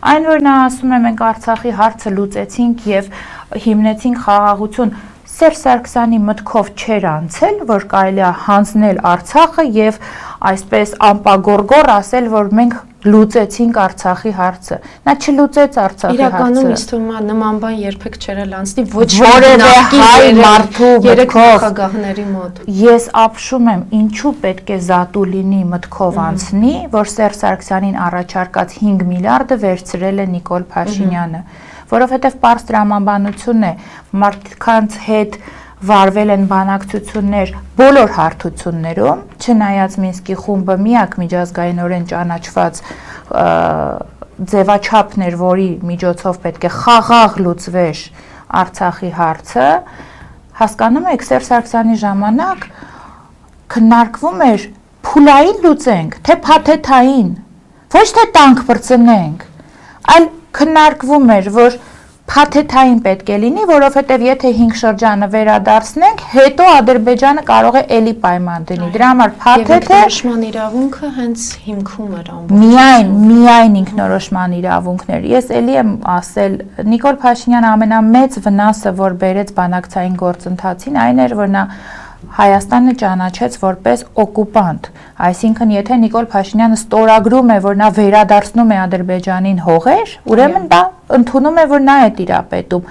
Այն որ նա ասում է մենք Արցախի հարցը լուծեցինք եւ հիմնեցինք խաղաղություն, Սերժ Սարգսյանի մտքով չէր անցել, որ կարելի է հանձնել Արցախը եւ այսպես անպագորգոր ասել, որ մենք լուծեցինք Արցախի հարցը։ Նա չլուծեց Արցախի հարցը։ Իրականում ինձ թվում է նման բան երբեք չէր լանցնի ոչ որևէ հայ մարդու նախագահների մոտ։ Ես ապշում եմ, ինչու պետք է զատու լինի մտքով անցնի, որ Սերժ Սարգսյանին առաջարկած 5 միլիարդը վերցրել է Նիկոլ Փաշինյանը, որովհետև պարզ տրամաբանություն է, մարդկանց հետ վարվել են բանակցություններ բոլոր հարթություններում, չնայած Մինսկի խումբը միակ միջազգայինորեն ճանաչված ձևաչափն էր, որի միջոցով պետք է խաղաղ լուծվեր Արցախի հարցը, հասկանում եք, Սերժ Սարգսյանի ժամանակ քննարկվում էր փուլային լուծենք, թե փաթեթային, ոչ թե տանկ բրծնենք, այլ քննարկվում էր, որ փաթեթային պետք է լինի, որովհետև եթե 5 շրջանը վերադարձնենք, հետո Ադրբեջանը կարող է էլի պայման դնի։ Դրա համար փաթեթը ինքնորոշման իրավունքը հենց հիմքում էր միայն ինքնորոշման իրավունքն էր։ Ես էլի եմ ասել, Նիկոլ Փաշինյանը ամենամեծ վնասը, որ բերեց բանակցային գործընթացին, այն էր, որ նա Հայաստանը ճանաչեց որպես օկուպանտ, այսինքն եթե Նիկոլ Փաշինյանը ստորագրում է, որ նա վերադարձնում է Ադրբեջանին հողեր, ուրեմն դա ընդունում է, որ նա է տիրապետում։